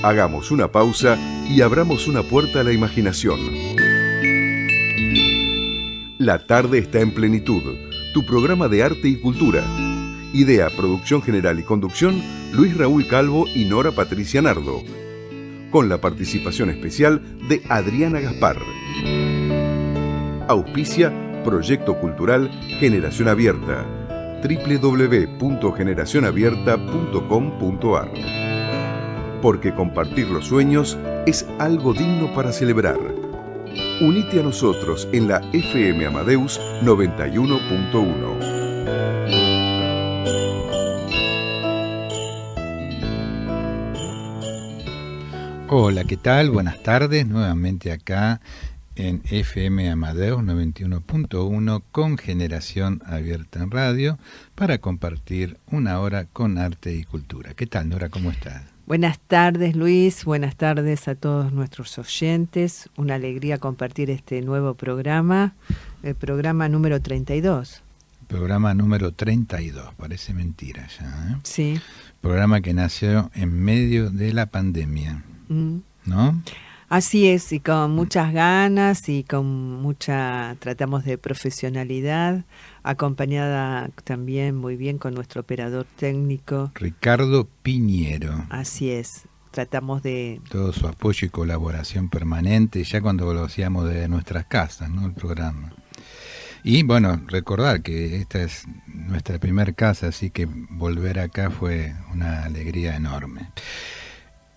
Hagamos una pausa y abramos una puerta a la imaginación. La tarde está en plenitud, tu programa de arte y cultura. Idea, producción general y conducción, Luis Raúl Calvo y Nora Patricia Nardo. Con la participación especial de Adriana Gaspar. Auspicia Proyecto Cultural Generación Abierta. www.generacionabierta.com.ar. Porque compartir los sueños es algo digno para celebrar. Unite a nosotros en la FM Amadeus 91.1. Hola, ¿qué tal? Buenas tardes, nuevamente acá en FM Amadeus 91.1 con Generación Abierta en Radio para compartir una hora con arte y cultura. ¿Qué tal, Nora? ¿Cómo estás? Buenas tardes, Luis. Buenas tardes a todos nuestros oyentes. Una alegría compartir este nuevo programa, el programa número 32. Programa número 32, parece mentira ya, ¿eh? Sí. Programa que nació en medio de la pandemia, ¿no? Así es, y con muchas ganas y con mucha, tratamos de profesionalidad, acompañada también muy bien con nuestro operador técnico. Ricardo Piñero. Así es, tratamos de... Todo su apoyo y colaboración permanente, ya cuando lo hacíamos desde nuestras casas, ¿no? El programa. Y bueno, recordar que esta es nuestra primer casa, así que volver acá fue una alegría enorme.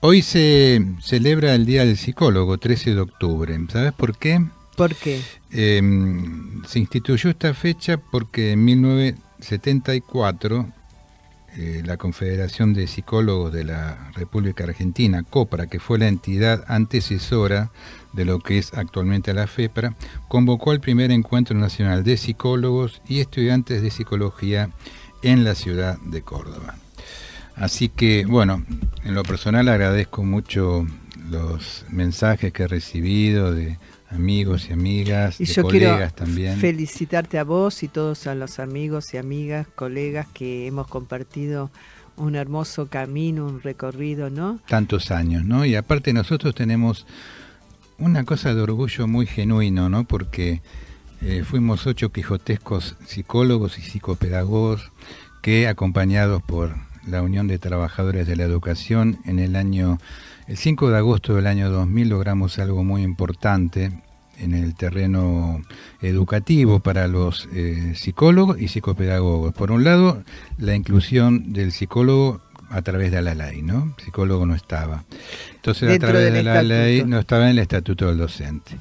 Hoy se celebra el Día del Psicólogo, 13 de octubre. ¿Sabes por qué? ¿Por qué? Se instituyó esta fecha porque en 1974 la Confederación de Psicólogos de la República Argentina, COPRA, que fue la entidad antecesora de lo que es actualmente la FEPRA, convocó al primer encuentro nacional de psicólogos y estudiantes de psicología en la ciudad de Córdoba. Así que, bueno, en lo personal agradezco mucho los mensajes que he recibido de amigos y amigas, y de yo colegas quiero también. Felicitarte a vos y todos a los amigos y amigas, colegas que hemos compartido un hermoso camino, un recorrido, ¿no? Tantos años, ¿no? Y aparte nosotros tenemos una cosa de orgullo muy genuino, ¿no? Porque fuimos 8 quijotescos psicólogos y psicopedagogos que, acompañados por la Unión de Trabajadores de la Educación, el 5 de agosto del año 2000 logramos algo muy importante en el terreno educativo para los psicólogos y psicopedagogos. Por un lado, la inclusión del psicólogo a través de la ley, ¿no? El psicólogo no estaba. Entonces, a través de la ley no estaba en el estatuto del docente.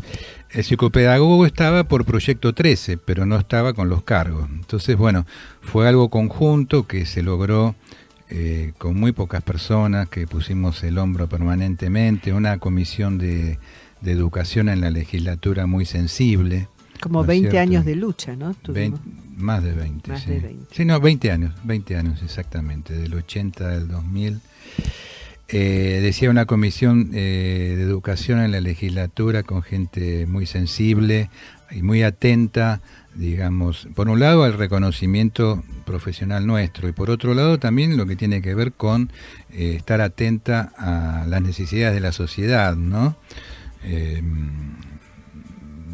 El psicopedagogo estaba por proyecto 13, pero no estaba con los cargos. Entonces, bueno, fue algo conjunto que se logró con muy pocas personas, que pusimos el hombro permanentemente, una comisión de educación en la legislatura muy sensible. Como ¿no 20 años de lucha, ¿no? Más de 20, más sí. De 20. Sí, no, 20 años exactamente, del 80 al 2000. Decía una comisión de educación en la legislatura con gente muy sensible y muy atenta, digamos, por un lado al reconocimiento profesional nuestro y por otro lado también lo que tiene que ver con estar atenta a las necesidades de la sociedad, ¿no?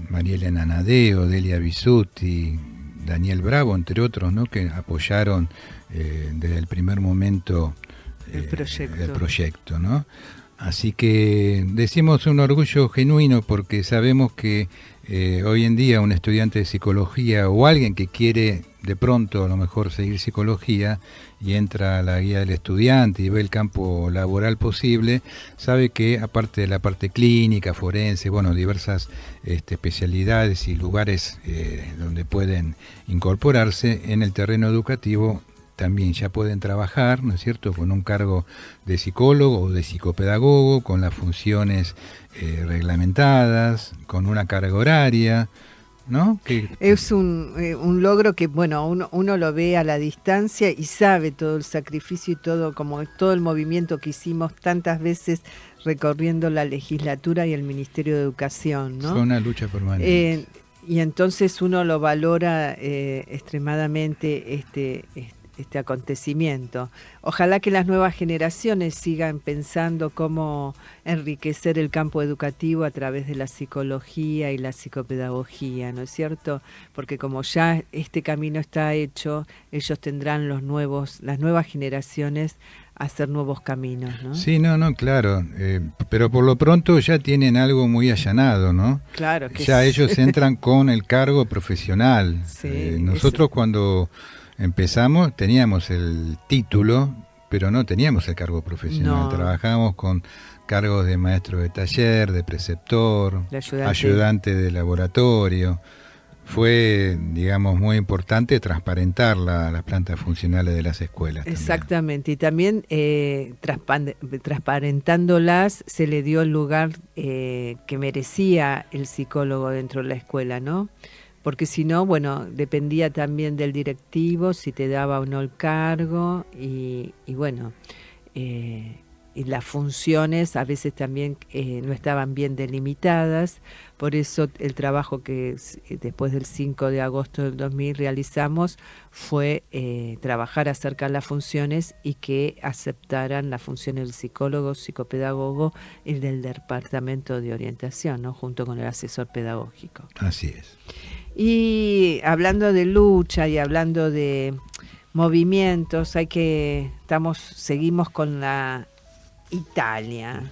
María Elena Nadeo, Delia Bisutti, Daniel Bravo, entre otros, ¿no? Que apoyaron desde el primer momento el proyecto, ¿no? Así que decimos un orgullo genuino porque sabemos que hoy en día un estudiante de psicología o alguien que quiere de pronto a lo mejor seguir psicología y entra a la guía del estudiante y ve el campo laboral posible, sabe que aparte de la parte clínica, forense, bueno, diversas especialidades y lugares donde pueden incorporarse en el terreno educativo, también ya pueden trabajar, ¿no es cierto?, con un cargo de psicólogo o de psicopedagogo, con las funciones reglamentadas, con una carga horaria, ¿no? Es un logro que, bueno, uno lo ve a la distancia y sabe todo el sacrificio y todo, como todo el movimiento que hicimos tantas veces recorriendo la legislatura y el Ministerio de Educación, ¿no? Fue una lucha permanente. Y entonces uno lo valora extremadamente este acontecimiento. Ojalá que las nuevas generaciones sigan pensando cómo enriquecer el campo educativo a través de la psicología y la psicopedagogía, ¿no es cierto? Porque como ya este camino está hecho, ellos tendrán las nuevas generaciones a hacer nuevos caminos, ¿no? Sí, no, claro, pero por lo pronto ya tienen algo muy allanado, ¿no? Claro que ya sí. ellos entran con el cargo profesional. Sí, Nosotros cuando empezamos teníamos el título, pero no teníamos el cargo profesional. No. Trabajábamos con cargos de maestro de taller, de preceptor, De ayudante. ayudante de laboratorio. Fue, digamos, muy importante transparentar las plantas funcionales de las escuelas. Exactamente, y también transparentándolas se le dio el lugar que merecía el psicólogo dentro de la escuela, ¿no? Porque si no, bueno, dependía también del directivo, si te daba o no el cargo, y bueno, y las funciones a veces también no estaban bien delimitadas. Por eso el trabajo que después del 5 de agosto del 2000 realizamos fue trabajar acerca de las funciones y que aceptaran la función del psicólogo, psicopedagogo y del departamento de orientación, ¿no? Junto con el asesor pedagógico. Así es. Y hablando de lucha y hablando de movimientos, seguimos con la Italia.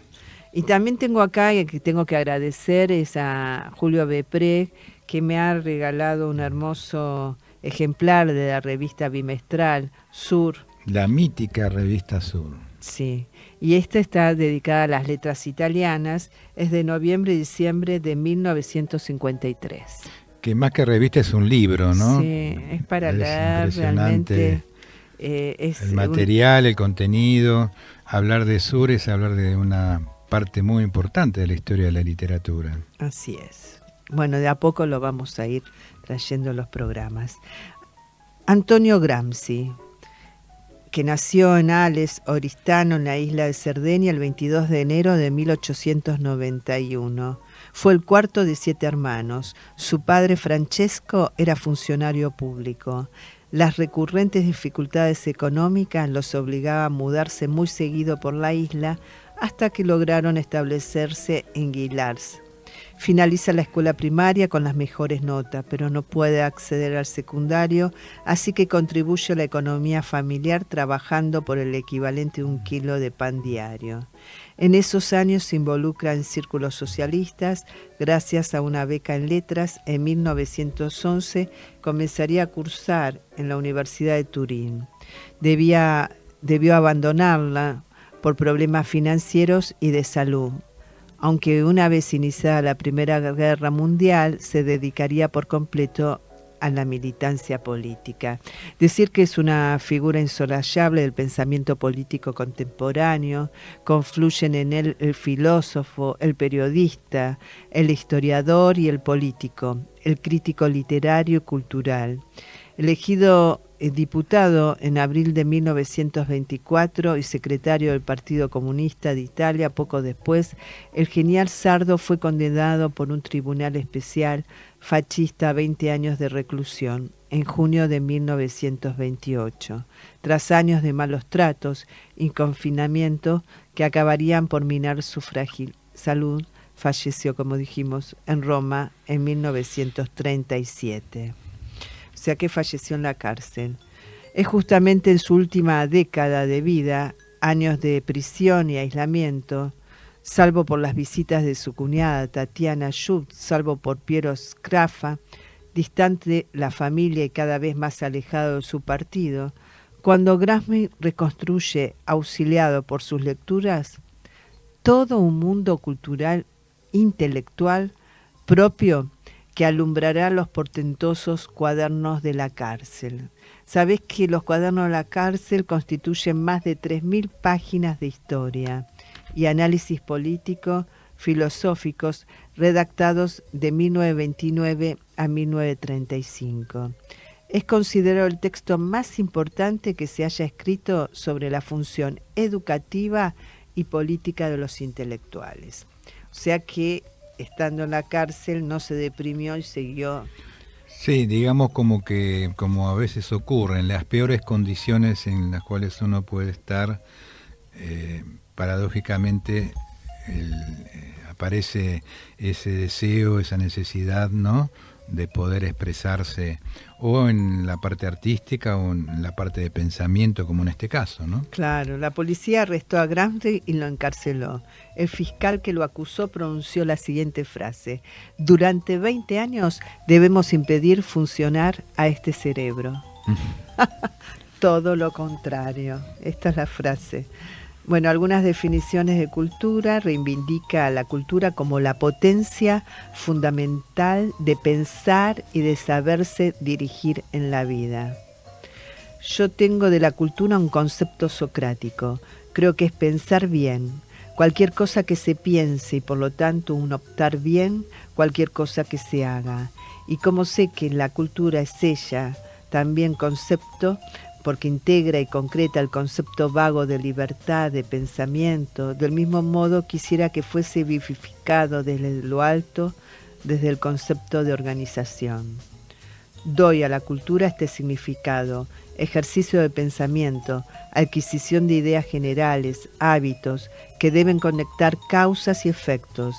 Y también tengo acá, y que tengo que agradecer, es a Julio Bepré, que me ha regalado un hermoso ejemplar de la revista bimestral Sur. La mítica revista Sur. Sí, y esta está dedicada a las letras italianas, es de noviembre y diciembre de 1953. Que más que revista es un libro, ¿no? Sí, es para leer realmente. El material, el contenido. Hablar de Sur es hablar de una parte muy importante de la historia de la literatura. Así es. Bueno, de a poco lo vamos a ir trayendo los programas. Antonio Gramsci, que nació en Ales, Oristano, en la isla de Cerdeña, el 22 de enero de 1891. Fue el cuarto de 7 hermanos. Su padre, Francesco, era funcionario público. Las recurrentes dificultades económicas los obligaban a mudarse muy seguido por la isla hasta que lograron establecerse en Guilars. Finaliza la escuela primaria con las mejores notas, pero no puede acceder al secundario, así que contribuye a la economía familiar trabajando por el equivalente de 1 kilo de pan diario. En esos años se involucra en círculos socialistas. Gracias a una beca en letras, en 1911 comenzaría a cursar en la Universidad de Turín. Debió abandonarla por problemas financieros y de salud, aunque una vez iniciada la Primera Guerra Mundial se dedicaría por completo a la militancia política. Decir que es una figura insolayable del pensamiento político contemporáneo, confluyen en él el filósofo, el periodista, el historiador y el político, el crítico literario y cultural. Elegido diputado en abril de 1924 y secretario del Partido Comunista de Italia, poco después, el genial Sardo fue condenado por un tribunal especial fascista a 20 años de reclusión en junio de 1928, tras años de malos tratos y confinamiento que acabarían por minar su frágil salud. Falleció, como dijimos, en Roma en 1937. O sea que falleció en la cárcel. Es justamente en su última década de vida, años de prisión y aislamiento, salvo por las visitas de su cuñada Tatiana Schutz, salvo por Piero Scraffa, distante la familia y cada vez más alejado de su partido, cuando Gramsci reconstruye, auxiliado por sus lecturas, todo un mundo cultural, intelectual, propio, que alumbrará los portentosos cuadernos de la cárcel. Sabés que los cuadernos de la cárcel constituyen más de 3.000 páginas de historia y análisis político, filosóficos, redactados de 1929 a 1935. Es considerado el texto más importante que se haya escrito sobre la función educativa y política de los intelectuales. O sea que, estando en la cárcel, no se deprimió y siguió Sí, digamos como a veces ocurre, en las peores condiciones en las cuales uno puede estar, paradójicamente aparece ese deseo, esa necesidad, ¿no?, de poder expresarse o en la parte artística o en la parte de pensamiento, como en este caso, ¿no? Claro, la policía arrestó a Gramsci y lo encarceló. El fiscal que lo acusó pronunció la siguiente frase: durante 20 años debemos impedir funcionar a este cerebro. Todo lo contrario. Esta es la frase. Bueno, algunas definiciones de cultura: reivindica a la cultura como la potencia fundamental de pensar y de saberse dirigir en la vida. Yo tengo de la cultura un concepto socrático. Creo que es pensar bien. Cualquier cosa que se piense y por lo tanto un optar bien, cualquier cosa que se haga. Y como sé que la cultura es ella, también concepto, porque integra y concreta el concepto vago de libertad, de pensamiento, del mismo modo quisiera que fuese vivificado desde lo alto, desde el concepto de organización. Doy a la cultura este significado: ejercicio de pensamiento, adquisición de ideas generales, hábitos que deben conectar causas y efectos.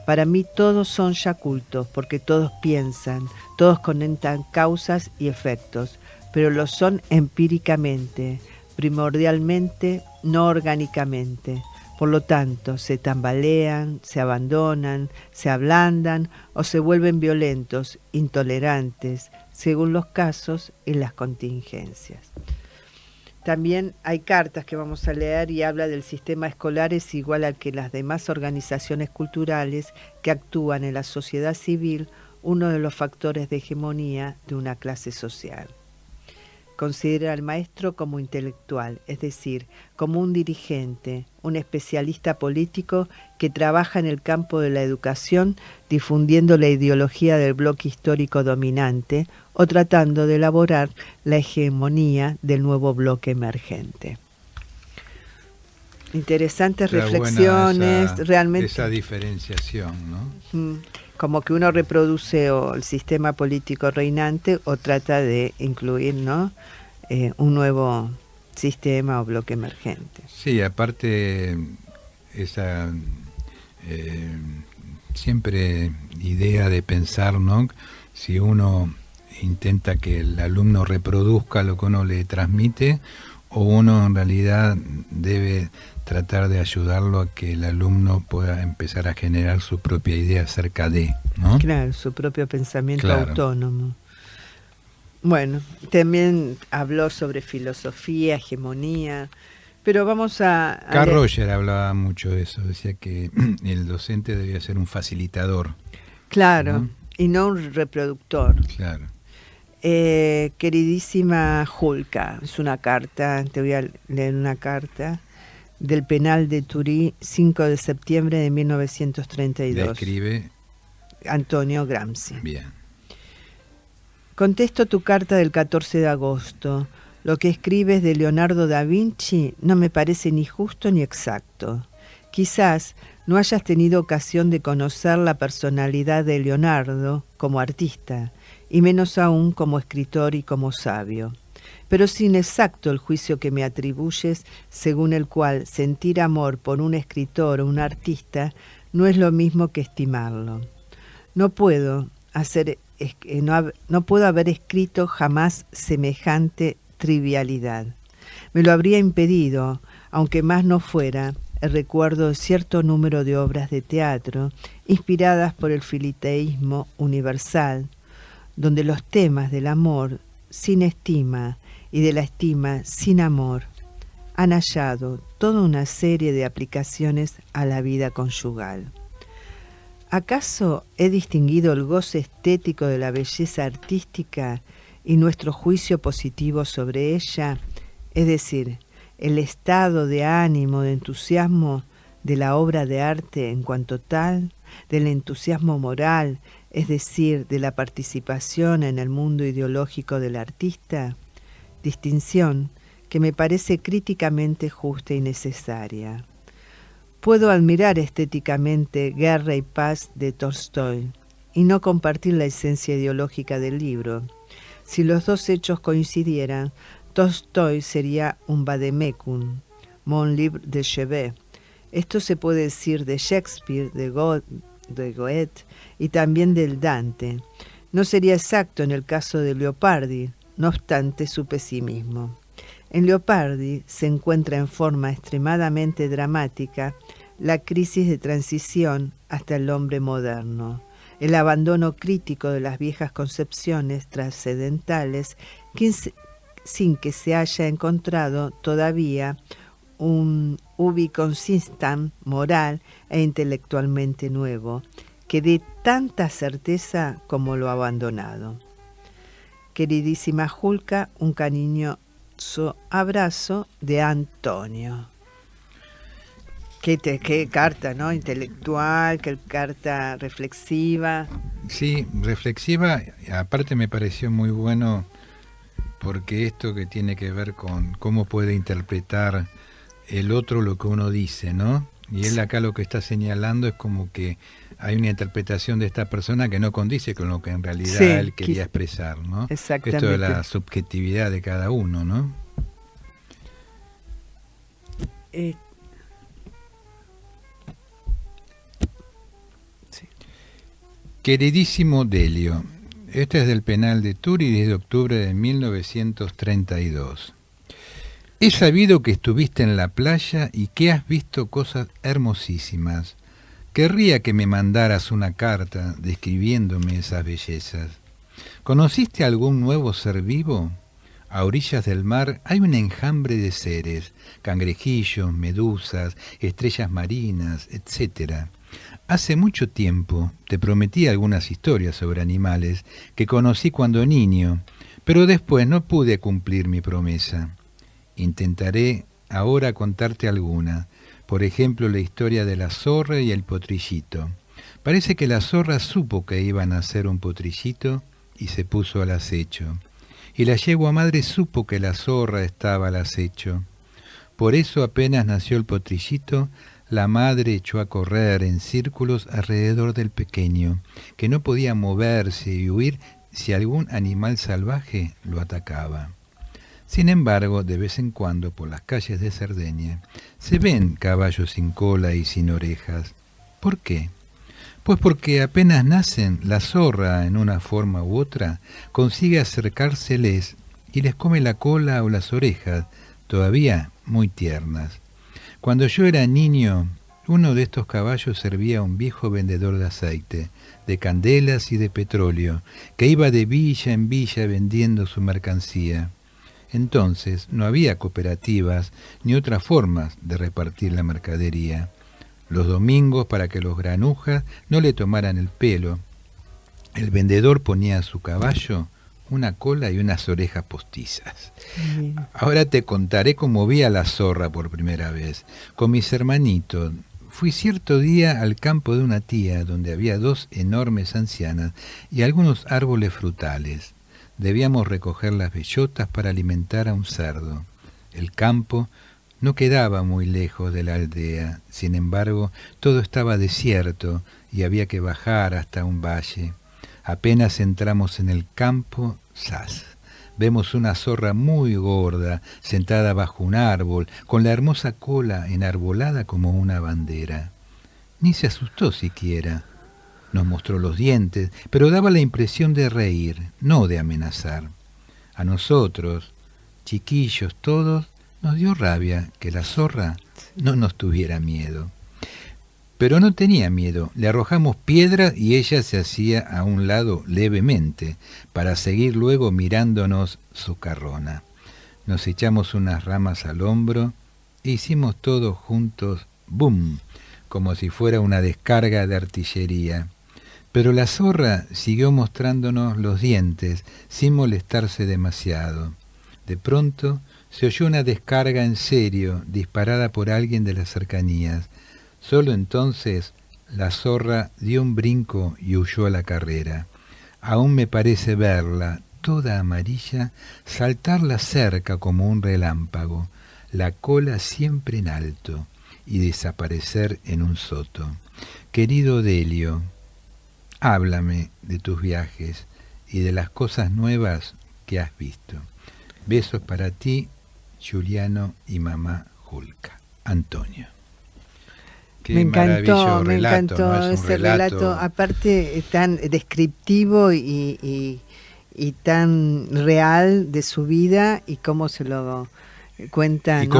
Para mí todos son ya cultos, porque todos piensan, todos conectan causas y efectos, pero lo son empíricamente, primordialmente, no orgánicamente. Por lo tanto, se tambalean, se abandonan, se ablandan o se vuelven violentos, intolerantes, según los casos y las contingencias. También hay cartas que vamos a leer y habla del sistema escolar es igual al que las demás organizaciones culturales que actúan en la sociedad civil, uno de los factores de hegemonía de una clase social. Considera al maestro como intelectual, es decir, como un dirigente, un especialista político que trabaja en el campo de la educación difundiendo la ideología del bloque histórico dominante o tratando de elaborar la hegemonía del nuevo bloque emergente. Interesantes reflexiones, realmente. Esa diferenciación, ¿no? Como que uno reproduce o el sistema político reinante o trata de incluir, ¿no?, un nuevo sistema o bloque emergente. Sí, aparte esa siempre idea de pensar, ¿no?, si uno intenta que el alumno reproduzca lo que uno le transmite o uno en realidad debe tratar de ayudarlo a que el alumno pueda empezar a generar su propia idea acerca de, ¿no? Claro, su propio pensamiento autónomo. Bueno, también habló sobre filosofía, hegemonía, pero vamos a Carl Roger hablaba mucho de eso, decía que el docente debía ser un facilitador. Claro, ¿no? Y no un reproductor. Claro. Queridísima Julka, es una carta, te voy a leer una carta del penal de Turí, 5 de septiembre de 1932. Le escribe Antonio Gramsci. Bien. Contesto tu carta del 14 de agosto. Lo que escribes de Leonardo da Vinci no me parece ni justo ni exacto. Quizás no hayas tenido ocasión de conocer la personalidad de Leonardo como artista, y menos aún como escritor y como sabio. Pero es inexacto el juicio que me atribuyes, según el cual sentir amor por un escritor o un artista no es lo mismo que estimarlo. No puedo haber escrito jamás semejante trivialidad. Me lo habría impedido, aunque más no fuera, el recuerdo de cierto número de obras de teatro inspiradas por el filiteísmo universal, donde los temas del amor sin estima y de la estima sin amor han hallado toda una serie de aplicaciones a la vida conyugal. ¿Acaso he distinguido el goce estético de la belleza artística y nuestro juicio positivo sobre ella, es decir, el estado de ánimo, de entusiasmo de la obra de arte en cuanto tal, del entusiasmo moral, es decir, de la participación en el mundo ideológico del artista? Distinción que me parece críticamente justa y necesaria. Puedo admirar estéticamente Guerra y Paz de Tolstoy y no compartir la esencia ideológica del libro. Si los dos hechos coincidieran, Tolstói sería un vademecum, mon livre de chevet. Esto se puede decir de Shakespeare, de Goethe y también del Dante. No sería exacto en el caso de Leopardi, no obstante su pesimismo. En Leopardi se encuentra en forma extremadamente dramática la crisis de transición hasta el hombre moderno, el abandono crítico de las viejas concepciones trascendentales sin que se haya encontrado todavía un ubi consistam moral e intelectualmente nuevo, que dé tanta certeza como lo abandonado. Queridísima Julka, un cariñoso abrazo de Antonio. Qué carta, ¿no? Intelectual, qué carta reflexiva. Sí, reflexiva. Aparte me pareció muy bueno porque esto que tiene que ver con cómo puede interpretar el otro lo que uno dice, ¿no? Y él acá lo que está señalando es como que hay una interpretación de esta persona que no condice con lo que en realidad él quería expresar, ¿no? Exactamente. Esto de la subjetividad de cada uno, ¿no? Sí. Queridísimo Delio, este es del penal de Turi, 10 de octubre de 1932. He sabido que estuviste en la playa y que has visto cosas hermosísimas. Querría que me mandaras una carta describiéndome esas bellezas. ¿Conociste algún nuevo ser vivo? A orillas del mar hay un enjambre de seres, cangrejillos, medusas, estrellas marinas, etc. Hace mucho tiempo te prometí algunas historias sobre animales que conocí cuando niño, pero después no pude cumplir mi promesa. Intentaré ahora contarte alguna, por ejemplo la historia de la zorra y el potrillito. Parece que la zorra supo que iban a hacer un potrillito y se puso al acecho. Y la yegua madre supo que la zorra estaba al acecho. Por eso apenas nació el potrillito, la madre echó a correr en círculos alrededor del pequeño, que no podía moverse y huir si algún animal salvaje lo atacaba. Sin embargo, de vez en cuando por las calles de Cerdeña se ven caballos sin cola y sin orejas. ¿Por qué? Pues porque apenas nacen, la zorra, en una forma u otra, consigue acercárseles y les come la cola o las orejas, todavía muy tiernas. Cuando yo era niño, uno de estos caballos servía a un viejo vendedor de aceite, de candelas y de petróleo, que iba de villa en villa vendiendo su mercancía. Entonces no había cooperativas ni otras formas de repartir la mercadería. Los domingos, para que los granujas no le tomaran el pelo, el vendedor ponía a su caballo una cola y unas orejas postizas. Ahora te contaré cómo vi a la zorra por primera vez. Con mis hermanitos fui cierto día al campo de una tía donde había 2 enormes ancianas y algunos árboles frutales. Debíamos recoger las bellotas para alimentar a un cerdo. El campo no quedaba muy lejos de la aldea, sin embargo, todo estaba desierto y había que bajar hasta un valle. Apenas entramos en el campo, ¡zas! Vemos una zorra muy gorda, sentada bajo un árbol, con la hermosa cola enarbolada como una bandera. Ni se asustó siquiera. Nos mostró los dientes, pero daba la impresión de reír, no de amenazar. A nosotros, chiquillos todos, nos dio rabia que la zorra no nos tuviera miedo. Pero no tenía miedo, le arrojamos piedras y ella se hacía a un lado levemente, para seguir luego mirándonos socarrona. Nos echamos unas ramas al hombro e hicimos todos juntos ¡bum!, como si fuera una descarga de artillería. Pero la zorra siguió mostrándonos los dientes sin molestarse demasiado. De pronto se oyó una descarga en serio, disparada por alguien de las cercanías. Solo entonces la zorra dio un brinco y huyó a la carrera. Aún me parece verla, toda amarilla, saltar la cerca como un relámpago, la cola siempre en alto, y desaparecer en un soto. Querido Delio, Háblame de tus viajes y de las cosas nuevas que has visto. Besos para ti, Juliano y mamá Julka. Antonio. Qué maravilloso me relato, encantó ¿no? Es un ese relato, aparte tan descriptivo y tan real de su vida y cómo se lo cuenta, y ¿no?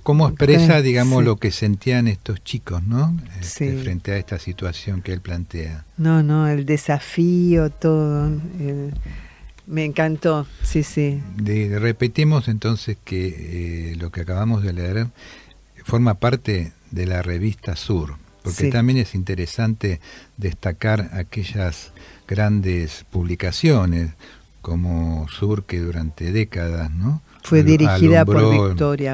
cómo expresa, digamos, Sí. lo que sentían estos chicos, ¿no? Sí. Frente a esta situación que él plantea. No, el desafío, todo. Me encantó, sí. Repetimos entonces que lo que acabamos de leer forma parte de la revista Sur, porque Sí. también es interesante destacar aquellas grandes publicaciones como Sur, que durante décadas, ¿no? Fue dirigida por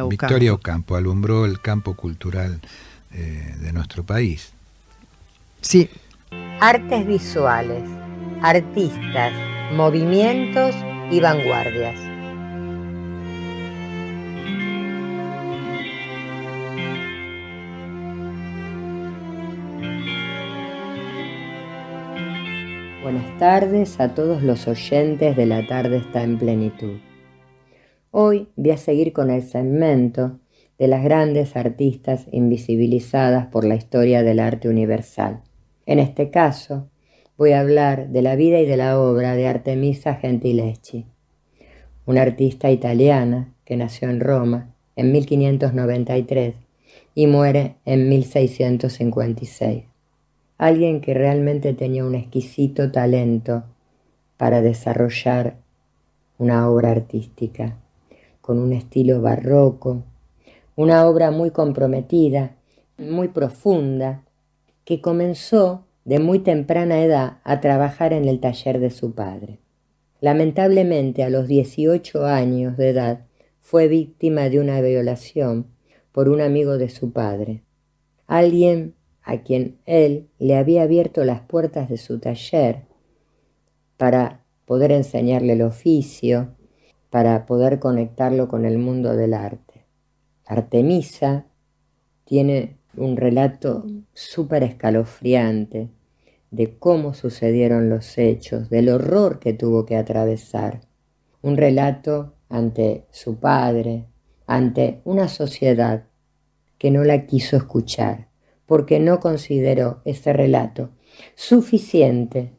Victoria Ocampo, alumbró el campo cultural de nuestro país. Sí. Artes visuales, artistas, movimientos y vanguardias. Buenas tardes a todos los oyentes de La Tarde Está en Plenitud. Hoy voy a seguir con el segmento de las grandes artistas invisibilizadas por la historia del arte universal. En este caso, voy a hablar de la vida y de la obra de Artemisa Gentileschi, una artista italiana que nació en Roma en 1593 y muere en 1656. Alguien que realmente tenía un exquisito talento para desarrollar una obra artística, con un estilo barroco, una obra muy comprometida, muy profunda, que comenzó de muy temprana edad a trabajar en el taller de su padre. Lamentablemente, a los 18 años de edad, fue víctima de una violación por un amigo de su padre, alguien a quien él le había abierto las puertas de su taller para poder enseñarle el oficio, para poder conectarlo con el mundo del arte. Artemisa tiene un relato súper escalofriante de cómo sucedieron los hechos, del horror que tuvo que atravesar. Un relato ante su padre, ante una sociedad que no la quiso escuchar, porque no consideró ese relato suficiente.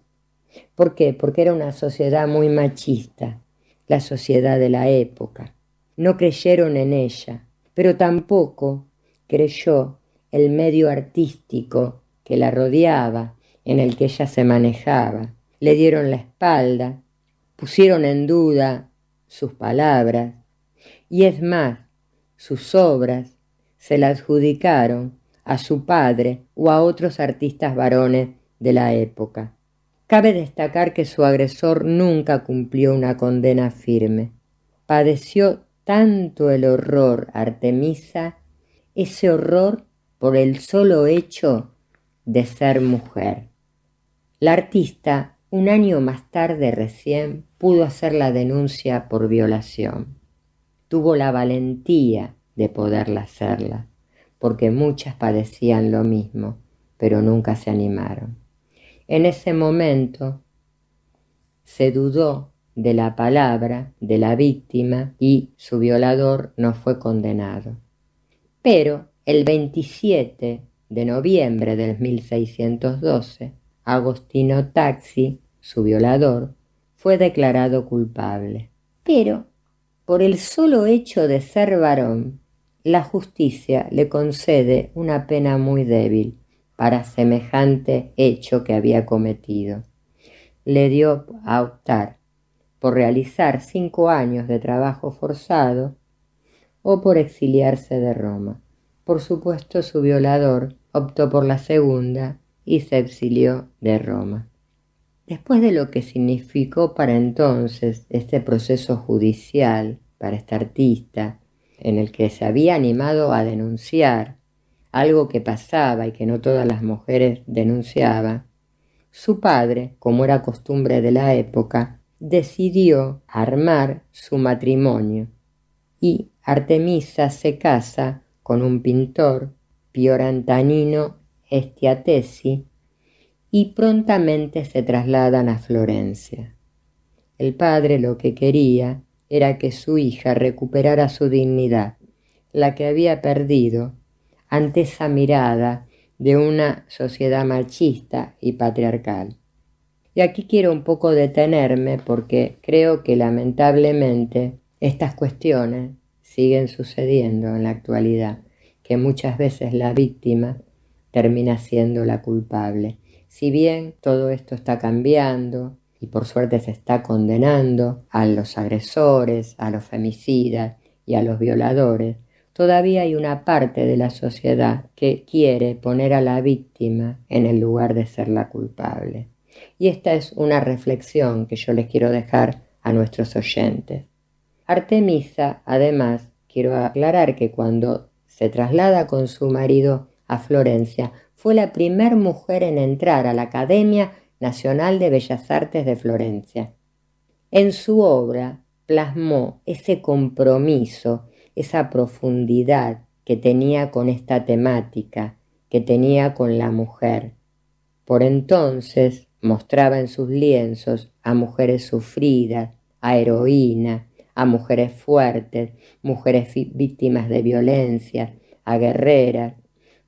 ¿Por qué? Porque era una sociedad muy machista, la sociedad de la época. No creyeron en ella, pero tampoco creyó el medio artístico que la rodeaba, en el que ella se manejaba. Le dieron la espalda, pusieron en duda sus palabras, y es más, sus obras se la adjudicaron a su padre o a otros artistas varones de la época. Cabe destacar que su agresor nunca cumplió una condena firme. Padeció tanto el horror Artemisa, ese horror por el solo hecho de ser mujer. La artista, un año más tarde recién, pudo hacer la denuncia por violación. Tuvo la valentía de poderla hacerla, porque muchas padecían lo mismo, pero nunca se animaron. En ese momento se dudó de la palabra de la víctima y su violador no fue condenado. Pero el 27 de noviembre del 1612, Agostino Taxi, su violador, fue declarado culpable. Pero, por el solo hecho de ser varón, la justicia le concede una pena muy débil para semejante hecho que había cometido. Le dio a optar por realizar 5 años de trabajo forzado o por exiliarse de Roma. Por supuesto, su violador optó por la segunda y se exilió de Roma. Después de lo que significó para entonces este proceso judicial para esta artista, en el que se había animado a denunciar algo que pasaba y que no todas las mujeres denunciaban, su padre, como era costumbre de la época, decidió armar su matrimonio y Artemisa se casa con un pintor, Fiorantanino Stiatesi, y prontamente se trasladan a Florencia. El padre lo que quería era que su hija recuperara su dignidad, la que había perdido ante esa mirada de una sociedad machista y patriarcal. Y aquí quiero un poco detenerme porque creo que lamentablemente estas cuestiones siguen sucediendo en la actualidad, que muchas veces la víctima termina siendo la culpable. Si bien todo esto está cambiando y por suerte se está condenando a los agresores, a los femicidas y a los violadores, todavía hay una parte de la sociedad que quiere poner a la víctima en el lugar de ser la culpable. Y esta es una reflexión que yo les quiero dejar a nuestros oyentes. Artemisa, además, quiero aclarar que cuando se traslada con su marido a Florencia, fue la primera mujer en entrar a la Academia Nacional de Bellas Artes de Florencia. En su obra plasmó ese compromiso, esa profundidad que tenía con esta temática, que tenía con la mujer. Por entonces mostraba en sus lienzos a mujeres sufridas, a heroínas, a mujeres fuertes, mujeres víctimas de violencia, a guerreras.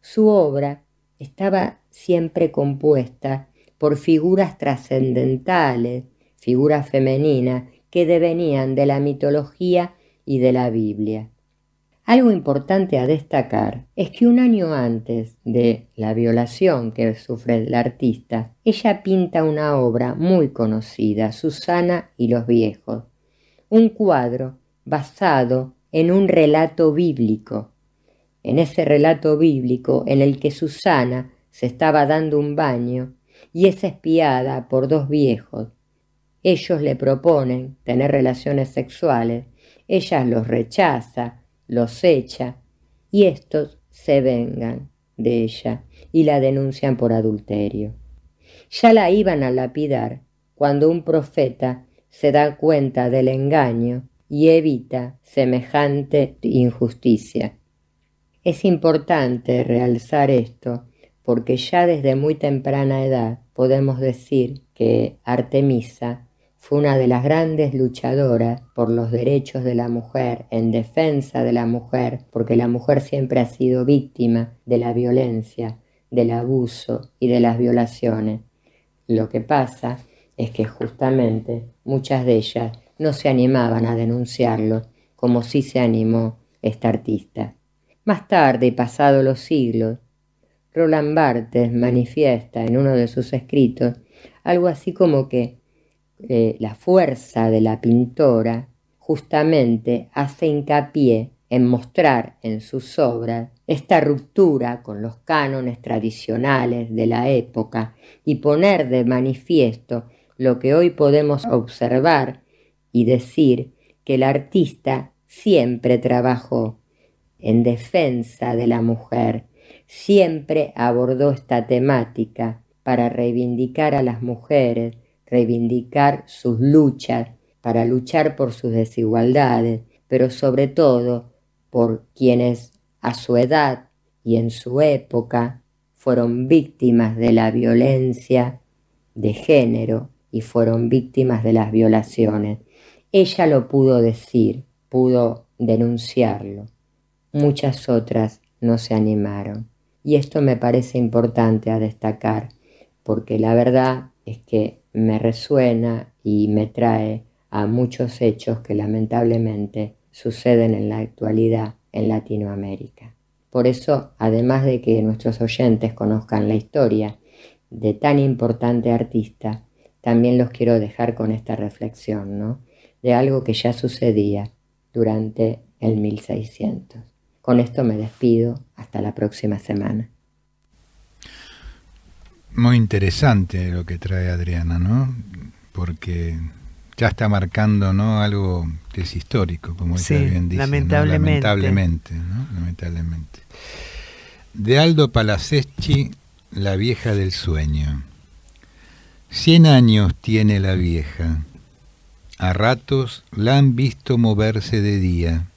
Su obra estaba siempre compuesta por figuras trascendentales, figuras femeninas que devenían de la mitología y de la Biblia. Algo importante a destacar es que un año antes de la violación que sufre la artista, ella pinta una obra muy conocida, Susana y los viejos, un cuadro basado en un relato bíblico. En ese relato bíblico en el que Susana se estaba dando un baño y es espiada por dos viejos. Ellos le proponen tener relaciones sexuales, ella los rechaza, los echa y estos se vengan de ella y la denuncian por adulterio. Ya la iban a lapidar cuando un profeta se da cuenta del engaño y evita semejante injusticia. Es importante realzar esto porque ya desde muy temprana edad podemos decir que Artemisa fue una de las grandes luchadoras por los derechos de la mujer, en defensa de la mujer, porque la mujer siempre ha sido víctima de la violencia, del abuso y de las violaciones. Lo que pasa es que justamente muchas de ellas no se animaban a denunciarlo, como sí se animó esta artista. Más tarde, pasados los siglos, Roland Barthes manifiesta en uno de sus escritos algo así como que la fuerza de la pintora justamente hace hincapié en mostrar en sus obras esta ruptura con los cánones tradicionales de la época y poner de manifiesto lo que hoy podemos observar y decir que el artista siempre trabajó en defensa de la mujer, siempre abordó esta temática para reivindicar a las mujeres, reivindicar sus luchas, para luchar por sus desigualdades, pero sobre todo por quienes a su edad y en su época fueron víctimas de la violencia de género y fueron víctimas de las violaciones. Ella lo pudo decir, pudo denunciarlo. Muchas otras no se animaron. Y esto me parece importante a destacar, porque la verdad es que me resuena y me trae a muchos hechos que lamentablemente suceden en la actualidad en Latinoamérica. Por eso, además de que nuestros oyentes conozcan la historia de tan importante artista, también los quiero dejar con esta reflexión, ¿no? De algo que ya sucedía durante el 1600. Con esto me despido, hasta la próxima semana. Muy interesante lo que trae Adriana, ¿no? Porque ya está marcando, ¿no?, algo que es histórico, como ella bien dice. Lamentablemente, ¿no? Lamentablemente. De Aldo Palaceschi, La vieja del sueño. 100 años tiene la vieja. A ratos la han visto moverse de día.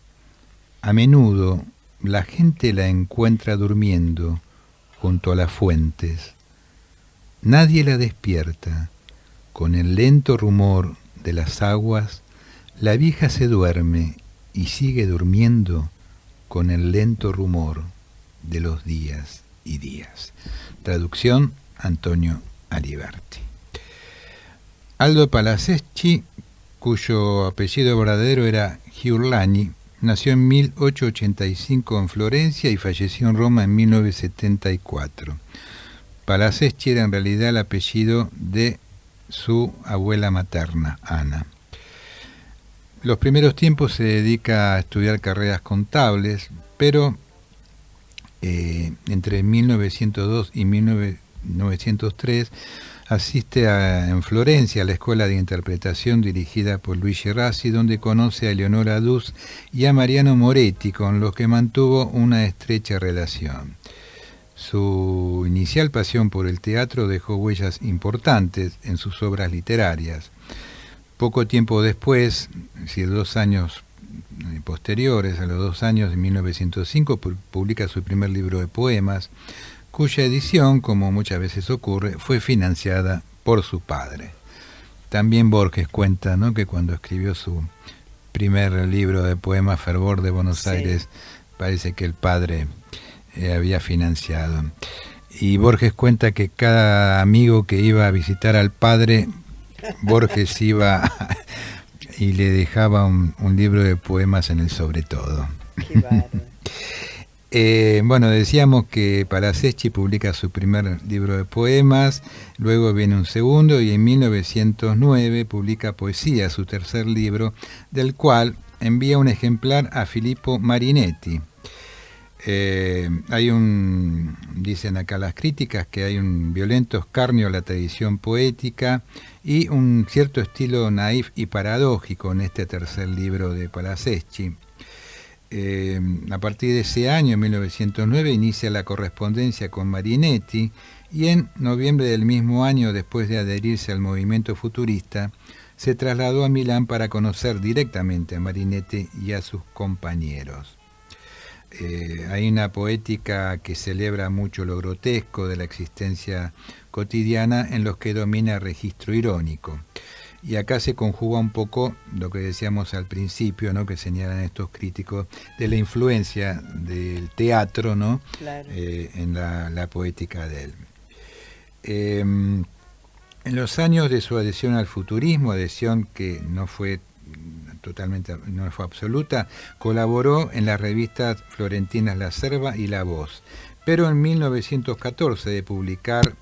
A menudo la gente la encuentra durmiendo junto a las fuentes. nadie la despierta. Con el lento rumor de las aguas, la vieja se duerme y sigue durmiendo con el lento rumor de los días y días. Traducción, Antonio Aliberti. Aldo Palazzeschi, cuyo apellido verdadero era Giurlani, nació en 1885 en Florencia y falleció en Roma en 1974. Palazzeschi era en realidad el apellido de su abuela materna, Ana. Los primeros tiempos se dedica a estudiar carreras contables, pero entre 1902 y 1903 asiste en Florencia a la Escuela de Interpretación dirigida por Luigi Rassi, donde conoce a Eleonora Duse y a Mariano Moretti, con los que mantuvo una estrecha relación. Su inicial pasión por el teatro dejó huellas importantes en sus obras literarias. Poco tiempo después, es decir, 2 años posteriores, a los 2 años de 1905, publica su primer libro de poemas, cuya edición, como muchas veces ocurre, fue financiada por su padre. También Borges cuenta, ¿no?, que cuando escribió su primer libro de poemas, Fervor de Buenos Aires, parece que el padre había financiado. Y Borges cuenta que cada amigo que iba a visitar al padre, Borges iba y le dejaba un libro de poemas en el sobretodo. Qué bárbaro. Bueno, decíamos que Palazzeschi publica su primer libro de poemas, luego viene un segundo y en 1909 publica Poesía, su tercer libro, del cual envía un ejemplar a Filippo Marinetti. Dicen acá las críticas, que hay un violento escarnio a la tradición poética y un cierto estilo naif y paradójico en este tercer libro de Palazzeschi. A partir de ese año, en 1909, inicia la correspondencia con Marinetti y en noviembre del mismo año, después de adherirse al movimiento futurista, se trasladó a Milán para conocer directamente a Marinetti y a sus compañeros. Hay una poética que celebra mucho lo grotesco de la existencia cotidiana, en los que domina el registro irónico. Y acá se conjuga un poco lo que decíamos al principio, ¿no?, que señalan estos críticos, de la influencia del teatro, ¿no?, Claro. En la poética de él. En los años de su adhesión al futurismo, adhesión que no fue absoluta, colaboró en las revistas florentinas La Serva y La Voz, pero en 1914, de publicar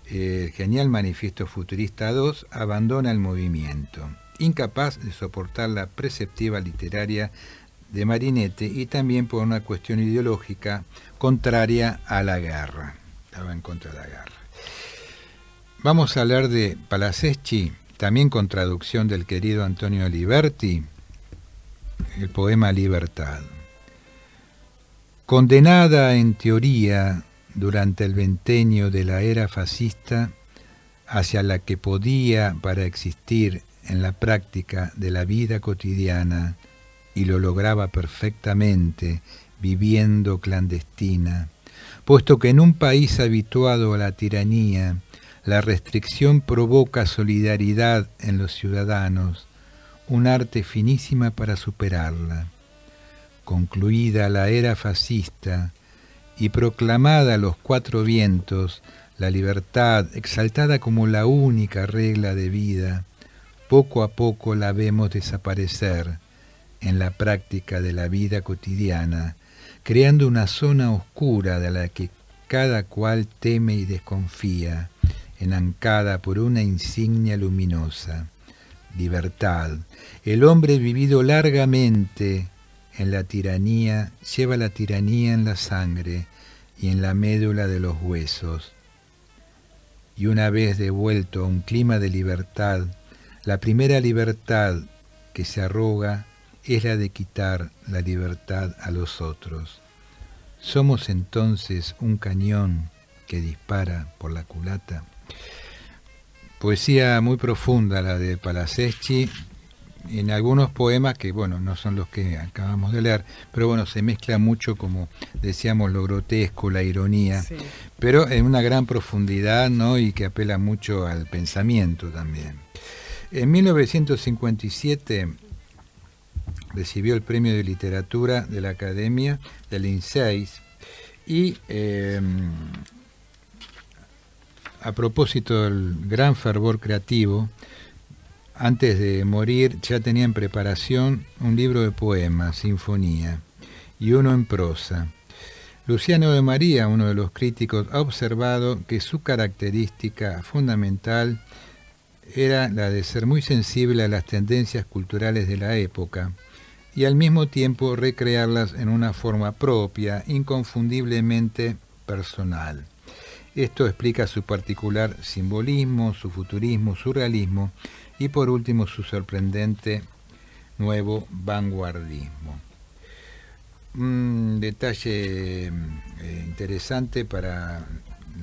el genial Manifiesto Futurista II, abandona el movimiento, incapaz de soportar la preceptiva literaria de Marinetti y también por una cuestión ideológica contraria a la guerra. Estaba en contra de la guerra. Vamos a hablar de Palazzeschi, también con traducción del querido Antonio Aliberti, el poema Libertad. Condenada en teoría durante el ventenio de la era fascista, hacia la que podía para existir en la práctica de la vida cotidiana, y lo lograba perfectamente viviendo clandestina, puesto que en un país habituado a la tiranía, la restricción provoca solidaridad en los ciudadanos, un arte finísima para superarla. Concluida la era fascista y proclamada a los 4 vientos la libertad exaltada como la única regla de vida, poco a poco la vemos desaparecer en la práctica de la vida cotidiana, creando una zona oscura de la que cada cual teme y desconfía, enancada por una insignia luminosa. Libertad. El hombre vivido largamente en la tiranía lleva la tiranía en la sangre y en la médula de los huesos. Y una vez devuelto a un clima de libertad, la primera libertad que se arroga es la de quitar la libertad a los otros. Somos entonces un cañón que dispara por la culata. Poesía muy profunda la de Palazzeschi, en algunos poemas que, bueno, no son los que acabamos de leer, pero bueno, se mezcla mucho, como decíamos, lo grotesco, la ironía, sí, pero en una gran profundidad, ¿no? Y que apela mucho al pensamiento también. En 1957 recibió el Premio de Literatura de la Academia del INSEIS y a propósito del gran fervor creativo, antes de morir ya tenía en preparación un libro de poemas, sinfonía, y uno en prosa. Luciano de María, uno de los críticos, ha observado que su característica fundamental era la de ser muy sensible a las tendencias culturales de la época y al mismo tiempo recrearlas en una forma propia, inconfundiblemente personal. Esto explica su particular simbolismo, su futurismo, su realismo y por último su sorprendente nuevo vanguardismo. Un detalle interesante para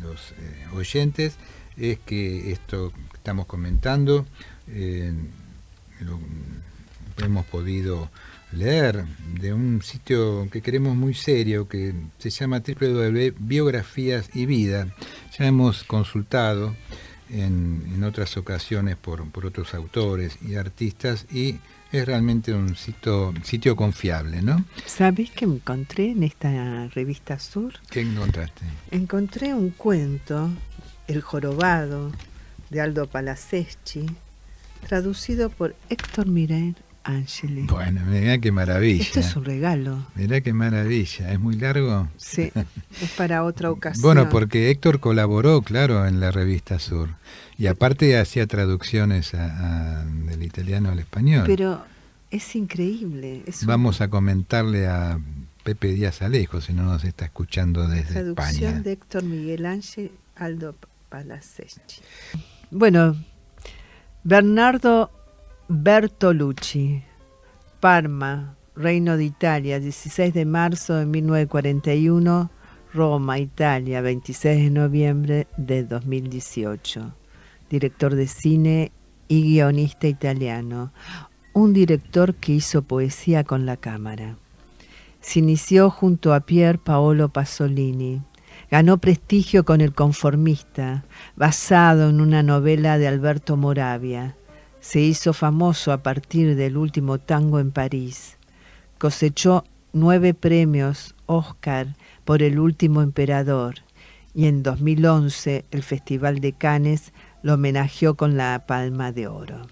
los oyentes es que esto que estamos comentando lo hemos podido leer de un sitio que queremos muy serio que se llama www.biografías y vida. Ya hemos consultado en otras ocasiones por otros autores y artistas y es realmente un sitio confiable, ¿no? ¿Sabés qué encontré en esta revista Sur? ¿Qué encontraste? Encontré un cuento, El jorobado, de Aldo Palaceschi, traducido por Héctor Mirer Angeli. Bueno, mirá qué maravilla. Esto es un regalo. Mirá qué maravilla. ¿Es muy largo? Sí, es para otra ocasión. Bueno, porque Héctor colaboró, claro, en la revista Sur. Y aparte hacía traducciones del italiano al español. Pero es increíble. Vamos a comentarle a Pepe Díaz Alejo, si no nos está escuchando desde España. Traducción de Héctor Miguel Ángel Aldo Palaceschi. Bueno, Bernardo Bertolucci, Parma, Reino de Italia, 16 de marzo de 1941, Roma, Italia, 26 de noviembre de 2018. Director de cine y guionista italiano. Un director que hizo poesía con la cámara. Se inició junto a Pier Paolo Pasolini. Ganó prestigio con El conformista, basado en una novela de Alberto Moravia. Se hizo famoso a partir del Último tango en París. Cosechó 9 premios Oscar por El último emperador y en 2011 el Festival de Cannes lo homenajeó con la Palma de Oro.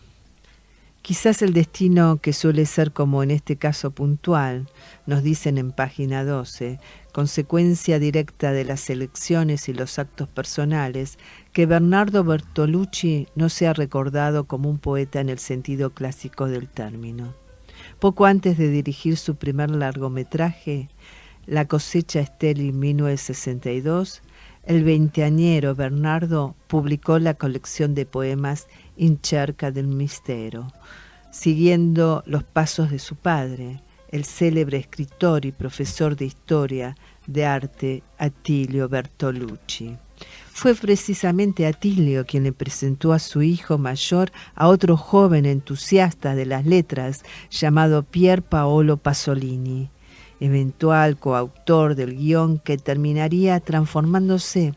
Quizás el destino, que suele ser como en este caso puntual, nos dicen en página 12, consecuencia directa de las elecciones y los actos personales, que Bernardo Bertolucci no sea recordado como un poeta en el sentido clásico del término. Poco antes de dirigir su primer largometraje, La cosecha estéril 1962, el veinteañero Bernardo publicó la colección de poemas In cerca del mistero, siguiendo los pasos de su padre, el célebre escritor y profesor de historia de arte Attilio Bertolucci. Fue precisamente Attilio quien le presentó a su hijo mayor a otro joven entusiasta de las letras llamado Pier Paolo Pasolini, eventual coautor del guión que terminaría transformándose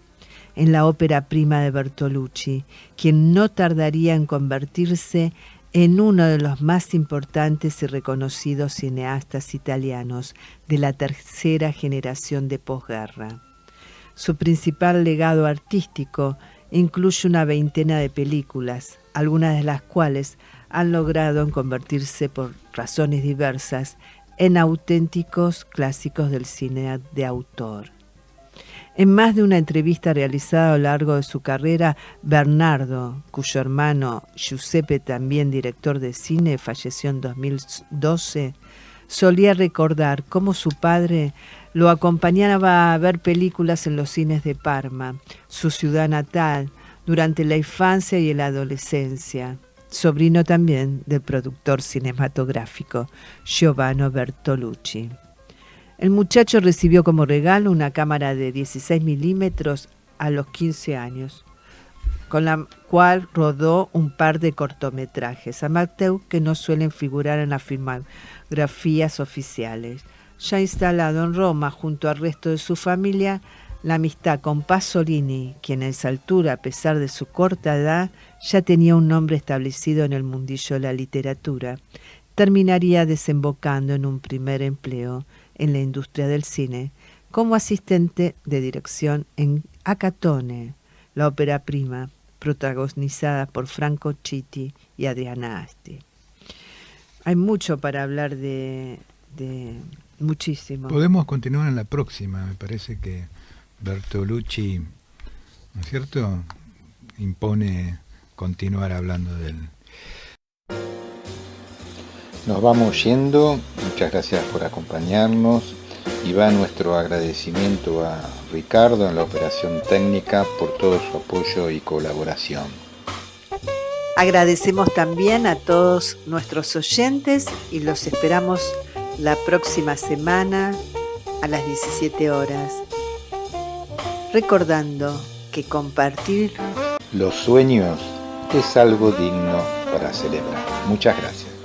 en la ópera prima de Bertolucci, quien no tardaría en convertirse en uno de los más importantes y reconocidos cineastas italianos de la tercera generación de posguerra. Su principal legado artístico incluye una veintena de películas, algunas de las cuales han logrado convertirse por razones diversas en auténticos clásicos del cine de autor. En más de una entrevista realizada a lo largo de su carrera, Bernardo, cuyo hermano Giuseppe, también director de cine, falleció en 2012, solía recordar cómo su padre lo acompañaba a ver películas en los cines de Parma, su ciudad natal, durante la infancia y la adolescencia, sobrino también del productor cinematográfico Giovanni Bertolucci. El muchacho recibió como regalo una cámara de 16 milímetros a los 15 años. con la cual rodó un par de cortometrajes amateur que no suelen figurar en las filmografías oficiales. Ya instalado en Roma junto al resto de su familia, la amistad con Pasolini, quien a esa altura, a pesar de su corta edad, ya tenía un nombre establecido en el mundillo de la literatura, terminaría desembocando en un primer empleo en la industria del cine como asistente de dirección en Acatone, la ópera prima protagonizada por Franco Chitti y Adriana Asti. Hay mucho para hablar de muchísimo. Podemos continuar en la próxima, me parece que Bertolucci, ¿no es cierto?, impone continuar hablando de él. Nos vamos yendo, muchas gracias por acompañarnos y va nuestro agradecimiento a Ricardo en la operación técnica por todo su apoyo y colaboración. Agradecemos también a todos nuestros oyentes y los esperamos la próxima semana a las 17 horas. Recordando que compartir los sueños es algo digno para celebrar. Muchas gracias.